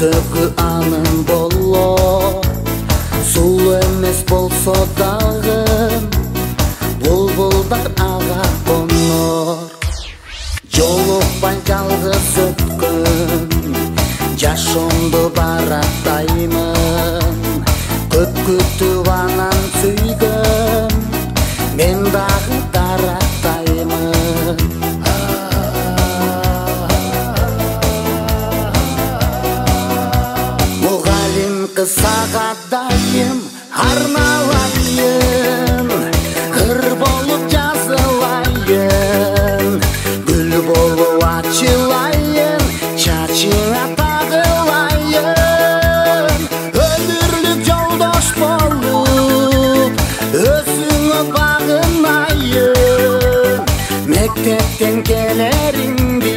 Sökü anın bollo Sulu emes bolso dağın Bulbulдар ağa konur Jolukpay жалгыз өткөн Жашоомду бараттаймын Көп күтүп анан сүйгөн Мен дагы тараттаймын Мугалим кызга дайым арналайын Ыр болуп жазылайын Гүл болуп ачылайын Чачыңа тагылайын Өмүрлүк жолдош болуп Өзүңө багынайын Мектептен келеримди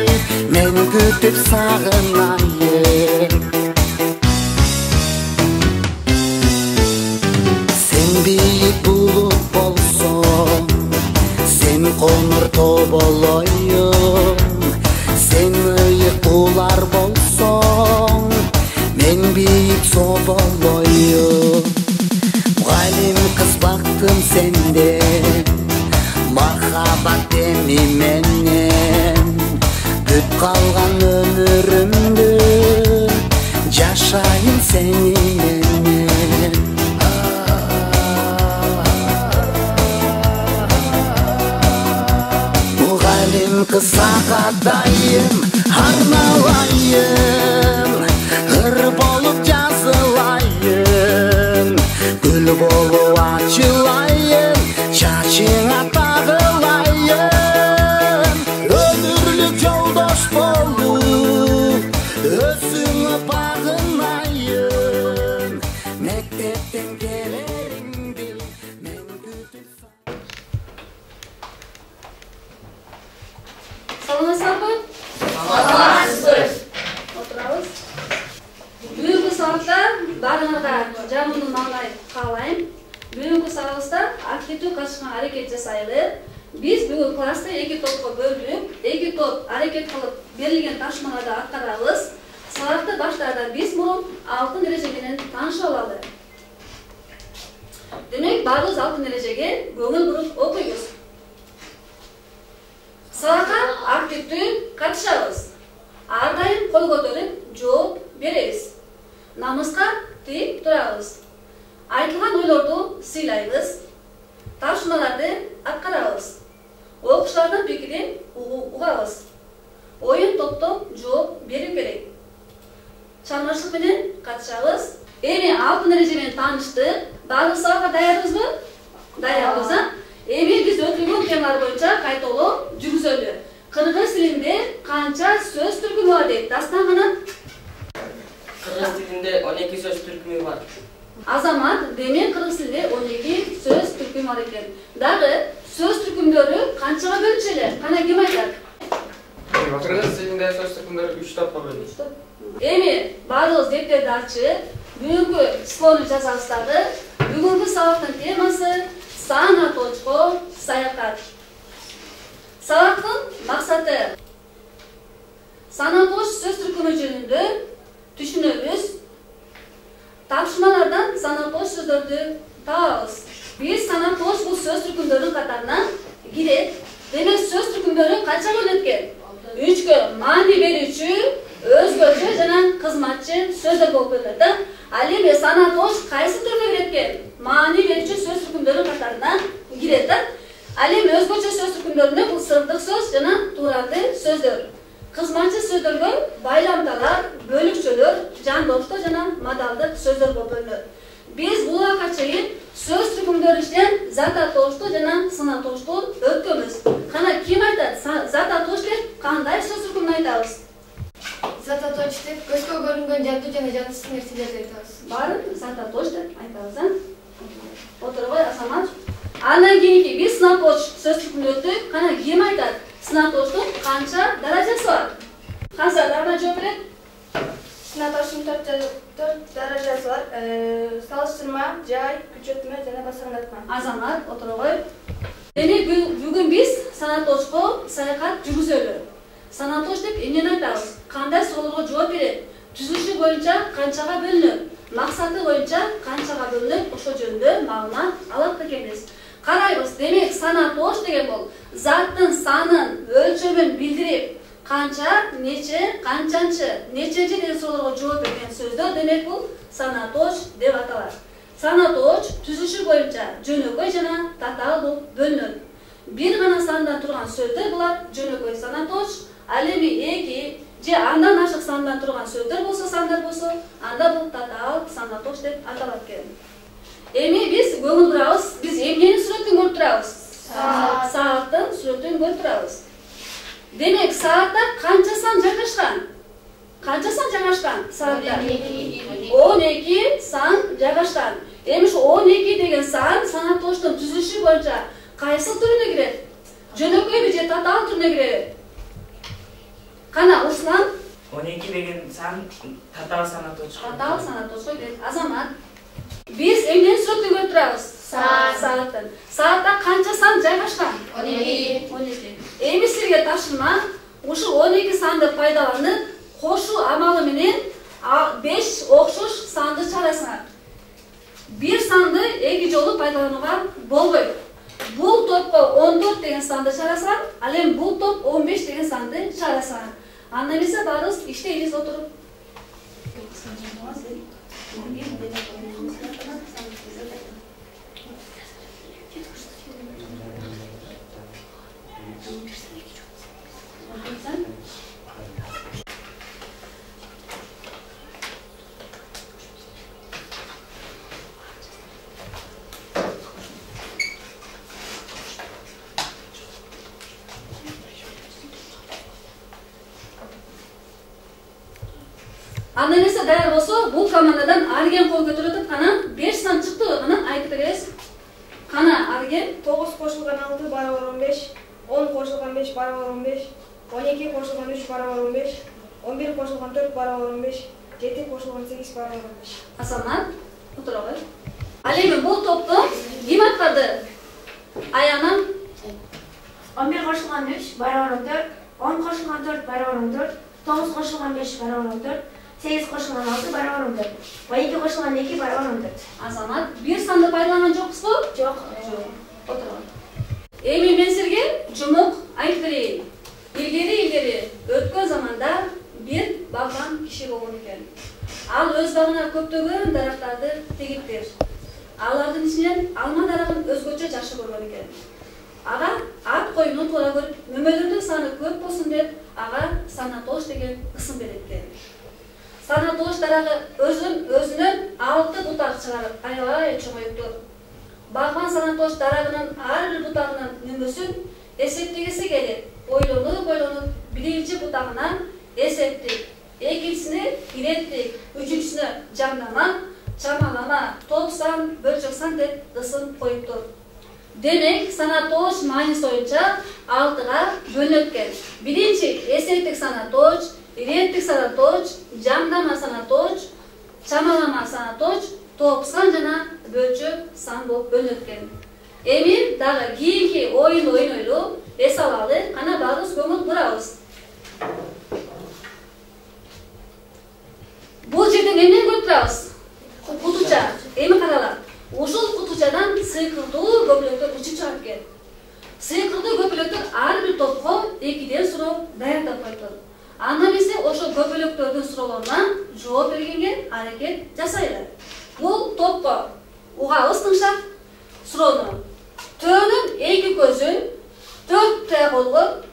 мен күтүп сагынайын Sen бийик булут болсоң Sen конур тоо болоюн Sen ыйык улар болсоң Мен бийик соо болоюн Мугалим кыз бактым сенде Махаббат эми менен Бүт калган өмүрүмдү Жашайын сени менен Мугалим кызга дайым арналайын Ыр болуп жазылайын Гүл болуп ачылайын Чачыңа тагылайын Өмүрлүк жолдош болуп Өзүңө багынайын Мектептен келеримди мен күтүп Саламатсызбы? Саламатсыз. Отурабыз. Бүгүнкү сабакта баарыңарга жагымдуу маанай каалайм. Бүгүнкү сабакта активдүү катышканга аракет жасайлы. Биз бүгүн класста 2 топко бөлүнүп, 2 топ аракет кылып берилген тапшырмаларды аткарабыз. Сабакты баштаардан биз мурун алтын эреже менен тааныша алалы. Демек, баарыбыз алтын эрежеге көңүл буруп окуйбуз. Сабакка активдүү катышабыз. Ар дайым кол көтөрүп жооп беребиз. Намыска тип турабыз. Айтылган ойлорду сыйлайбыз. Тапшырмаларды аткарабыз. Окуучулардын пикирин угабыз. Оюн топтоп жооп берүү керек. Чармачылык менен катышабыз. Эми алтын эреже менен тааныштык. Баардык сабакка даярбызбы? Даярбыз. Эми биз өтүлгөн темалар боюнча кайталоо жүргүзөлү. Кыргыз тилинде канча сөз түркүмү бар дейт Дастан канат? Кыргыз тилинде 12 сөз түркүмү бар. Азамат, демек кыргыз тилинде 12 сөз түркүмү бар экен. Дагы сөз түркүмдөрү канчага бөлүнчүлө? Кана ким айтат? Кыргыз тилинде сөз түркүмдөрү 3 топко бөлүнөт. Эми баардыгыбыз дептерди ачып, бүгүнкү слону жазабыз дагы. Бүгүнкү сабактын темасы Сана точко саякат. Сабактын максаты санатош сөз түркүмү жөнүндө түшүнөбүз. Тапшырмалардан санатош сөздөрдү табабыз. Биз санатош бул сөз түркүмдөрүнүн катарына кирет. Демек сөз түркүмдөрү канча бөлүнөт экен? 3кө маани берүүчү, өзгөчө жана кызматчы сөздөр болуп бөлүнөт. Ал эми санатош кайсы түргө кирет экен? Маани берүүчү сөз түркүмдөрүнүн катарына кирет. Ал эми өзгөчө сөз түркүмдөрүндө бул сырдык сөз жана тууралды сөздөр. Кызматчы сөздөргө байламдалар, бөлүкчөлөр, жандоштор жана модалдык сөздөр болуп бөлүнөт. Биз бул убакка чейин сөз түркүмдөрү иштен зататошту жана сынатошту өткөнбүз. Кана ким айтат? Зататош деп кандай сөз түркүмүн айтабыз? Зататош деп көзгө көрүнгөн жандуу жана жандысыз нерселерди айтабыз. Баарын зататош деп айтабыз. Отурбай Азамат. Андан кийинки биз сынатош сөз түркүмүн өттүк. Кана ким айтат? Сынатоштун канча даражасы бар? Канча даража жооп берет? Сынатоштун 4 даражасы бар. Салыштырма, жай, күчөтмө жана басаңдатма. Азамат, отурбай. Демек бүгүн биз санатошко саякат жүргүзөлү. Санатош деп эмнени айтабыз? Кандай суроолорго жооп берет? түзүлүшү боюнча канчага бөлүнөт, максаты боюнча канчага бөлүнөт, ошол жөнүндө маалымат алат экенбиз. Карайбыз, демек сана тош деген бул заттын санын, өлчөмүн билдирип, канча, нече, канчанчы, неченчи деген суроолорго жооп берген сөздөр демек бул сана тош деп аталат. Сана тош түзүлүшү боюнча жөнөкөй жана татаал болуп бөлүнөт. Бир гана сандан турган сөздөр булар жөнөкөй сана тош, ал эми эки же андан ашык сандан турган сөздөр болсо, сандар болсо, анда бул татаал сана тош деп аталат экен. Эми биз көңүл бурабыз, биз эмненин сүрөтүн көрүп турабыз? Сааттын сүрөтүн көрүп турабыз. Демек саатта канча сан жайгашкан? Канча сан жайгашкан? Саатта 12 сан жайгашкан. Эми ушу 12 деген сан сана тоштун түзүлүшү боюнча кайсы түрүнө кирет? Жөнөкөйбү же татаал түрүнө киреби? Кана Руслан? 12 деген сан татаал сана тош. Татаал сана тошко кирет. Азамат, биз эмненин сүрөтүн көрүп турабыз? Сааттын. Саатта канча сан жайгашкан? 12. Эми сизге ташынма, ушу 12 санды пайдаланып, кошуу амалы менен 5 окшош санды чыгарасыңар. Бир санды эки жолу пайдаланууга болбойт. Бул топко 14 деген санды чыгарасыңар, ал эми бул топ 15 деген санды чыгарасыңар. Анда эмесе баарыбыз иштейбиз отуруп. Анда эмесе даяр болсо, бул командадан Арген кол көтөрүп, кана 5 сан чыкты, кана айтып бересиз. Кана Арген 9 кошулган 6 барабар 15, 10 кошулган 5 барабар 15, 12 кошулган 3 барабар 15, 11 кошулган 4 барабар 15, 7 кошулган 8 барабар 15. Асамат, отура кой. Ал эми бул топту ким аткарды? Аянам 11 кошулган 3 барабар 14, 10 кошулган 4 барабар 14, 9 кошулган 5 барабар 14, 8 кошулган 6 барабар 14, 12 кошулган 2 барабар 14. Азамат, бир санды пайдаланган жоксузбу? Жок. Отура. Эми мен силерге жумук айтып берейин. Илгери өткөн заманда бир багбан киши болгон экен. Ал өз багына көптөгөн дарактарды тегиптир. Алардын ичинен алма дарагын өзгөчө жакшы көргөн экен. Ага ат коюну туура көрүп, мөмөлөрдүн саны көп болсун деп, ага сана тош деген ысым берет экен. Сана тош дарагы өзүнөн 6 бутак чыгарып, аябай чоңоюптур. Багбан сана тош дарагынын ар бир бутагынын нөмөсүн эсептегиси келип, ойлонуп, биринчи бутагынан эсептик, экинчисине иреттик, үчүнчүсүнө жамдама, чамалама, топ сан, бөлчөк сан деп ысым коюптур. Демек, сана тош мааниси боюнча 6га бөлүнөт экен. Биринчи эсептик сана тош, иреттик сана тош, жамдама сана тош, чамалама сана тош, топ сан жана бөлчөк сан болуп бөлүнөт экен. Эми дагы кийинки оюн ойнойлу, эс алалы, кана баарыбыз көңүл бурабыз. Бул жерден эмнени көрүп турабыз? Кутуча. Эми карала. Ушул кутучадан сыйкылдуу көпөлөктөр учуп чыгат экен. Сыйкылдуу көпөлөктөр ар бир топко 2ден суроо даярдап коюптур. Анда эмесе ошол көпөлөктөрдүн суроолоруна жооп бергенге аракет жасайлы. Бул топко угабыз тыңшап суроону. Төөнүн 2 көзүн 4 таяк болгон,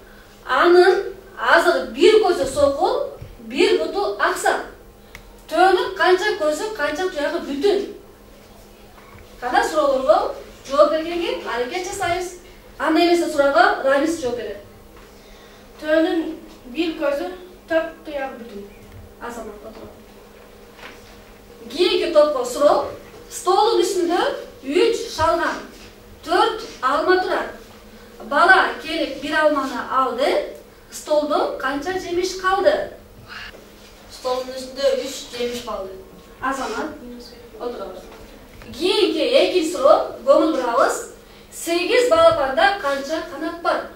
анын азыр бир көзү сокул, бир буту аксак. Төөнүн канча көзү, канча туягы бүтүн. Кана суроолорго жооп бергенге аракет жасайбыз. Анда эмесе суроого Рамис жооп берет. Төөнүн бир көзү 4 туягы бүтүн. Азамат отуруп. Кийинки топко суроо. Столдун үстүндө 3 шалгам, 4 алма турат. Бала келип бир алманы алды. Столдо канча жемиш калды? Stolun üstünde 3 yemiş kaldı. Азамат отурабыз. Кийинки экинчи суроо, көңүл бурабыз. 8 балапанда канча канат бар?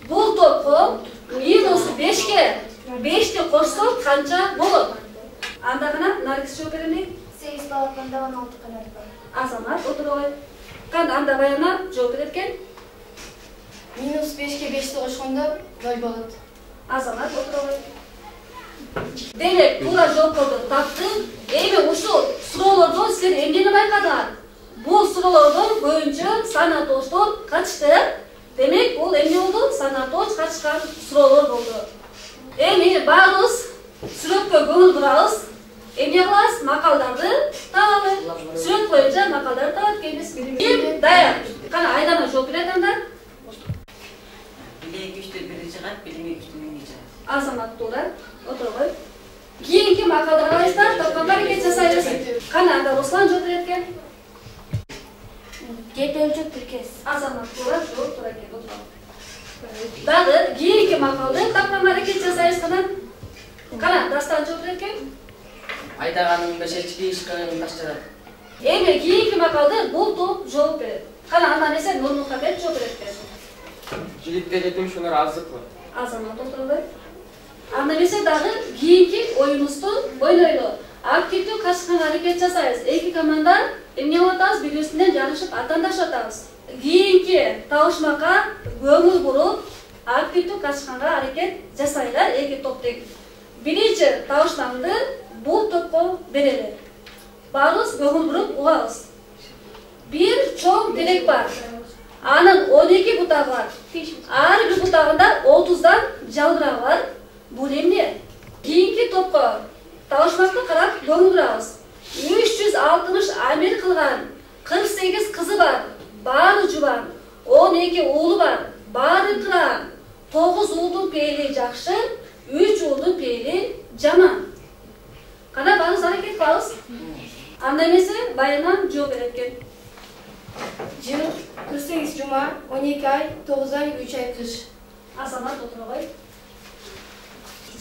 Бул топко минус 5ке 5ти кошсок канча болот? Анда гана Наргиз жооп берели. 8 бал атканда 16 канат бар. Азамат отургай. Кандай анда Баяна жооп берет экен? -5ке 5-ти кошкондо 0 болот. Азамат отургай. Демек, туура жоопторду тапты. Эми ушул суроолордон силер эмнени байкадыңар? Бул суроолордон көбүнчө санатоштор качты. Демек, бул эмне болду? Санатош качкан суроолор болду. Эми баарыбыз сүрөткө көңүл бурабыз. Эмне кылабыз? Макалдарды табалы. Сүрөт боюнча макалдарды табат экенбиз. Ким даяр? Кана Айдана жооп берет анда. Билеги күчтүү бири чыгат, билими күчтүү бири чыгат. Азамат туура отургай. Кийинки макалды карайсыздар, топконго аракет жасайбыз. Кана анда Руслан жооп берет экен. Кет өлчөп тиркес. Азамат туура жооп туура экен. Дагы кийинки макалды тапканга аракет жасайбыз кана. Кана Дастан жооп берет экен. Айдаганын бешечки ишканын баштырат. Эми кийинки макалды бул топ жооп берет. Кана андан эсен Нурмухамед жооп берет экен. Жигитке жетимишүүлөр аздыкпы? Азамат отургай. Анда эмесе дагы кийинки оюнубузду ойнойлу. Активдүү качканга аракет жасайбыз. Эки команда эмне кылып атабыз? Бири үстүнөн жарышып атандашып атабыз. Кийинки табышмакка көңүл буруп, активдүү качканга аракет жасайлар эки топтук. Биринчи табышмаңды бул топко берели. Баарыбыз көңүл буруп угабыз. Бир чоң терек бар. Анын 12 бутагы бар. Ар бир бутагында 30дан жалбырагы бар. Бул эмне? Кийинки топко табышмакты карап көңүл бурабыз. 360 амел кылган, 48 кызы бар, баары жубан, 12 уулу бар, баары кыран, 9 уулдун пейили жакшы, 3 уулдун пейили жаман. Кана баарыбыз аракет кылабыз. Анда эмесе Баянан жооп берет экен. Жыл 48 жума, 12 ай, 9 ай, 3 ай кыш. Азамат отургай.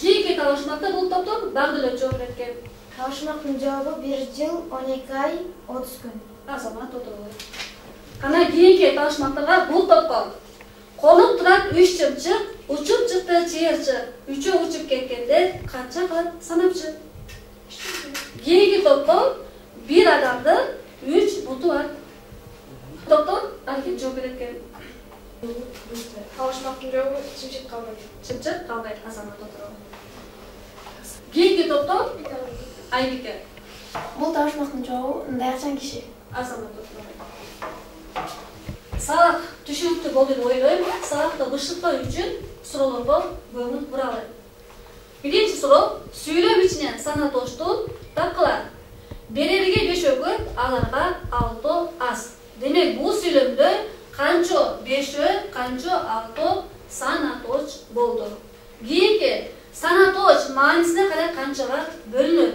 Кийинки табышмакта бул топтон Багдылет жооп берет экен. Табышмактын жообу 1 жыл 12 ай 30 күн. Азамат отургай. Кана кийинки табышмактарга бул топко конуп турат 3 чымчык, учуп чыкты чыйырчык. Үчөө учуп кеткенде канча кылып санапчы? Кийинки топко бир адамды 3 буту бар. Топтон аракет жооп берет экен. Табышмактын жообу чымчык калбайт. Чымчык калбайт. Азамат отургай. Кийинки топтон Айбике. Бул табышмактын жообу даякчан киши. Азамат отургай. Сабак түшүнүктүү болду деп ойлойм. Сабакты бышыктоо үчүн суроолорго көңүл буралы. Биринчи суроо сүйлөм ичинен санатошту тапкыла. Берерге 5 өгөт, аларга 6 аз. Демек бул сүйлөмдө канчо 5, канчо 6 санаточ болду. Кийинки санаточ маанисине карай канчага бөлүнөт?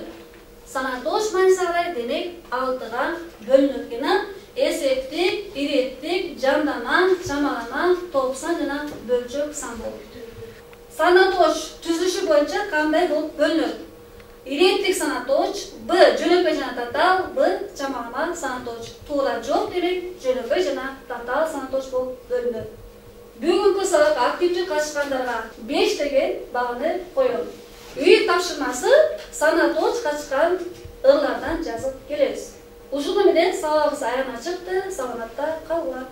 Санаточ маанисине карай демек 6га бөлүнөт экен. Эсептик, иреттик, жамдаман, чамаламан, топсан жана бөлчөк сан болот. Санаточ түзүлүшү боюнча кандай болуп бөлүнөт? Иреттик санаточ, Б жөнөкөй жана татаал, Б чамалама санаточ. Туура жооп демек жөнөкөй жана татаал санаточ болуп бөлүнөт. Бүгүнкү сабак активдүү катышкандарга 5 деген бааны коем. Үй тапшырмасы санаточ катышкан ырлардан жазып келебиз. Ушуну менен сабагыбыз аягына чыкты. Саламатта калгыла.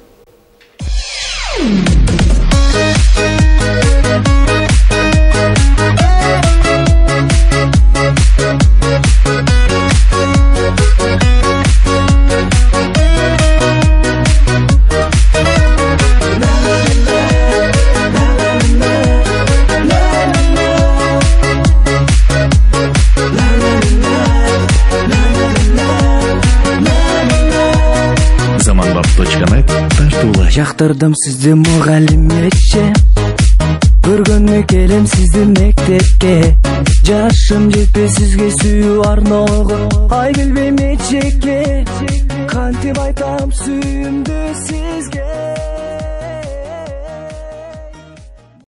Zamanbap.net тартуулы жактырдым сизди мугалимече, көргөнү келем сизди мектепке. Жашым жетпей сизге сүйүү арноого, ай билбейм эчекке. Кантип айтам сүйүүмдү сизге.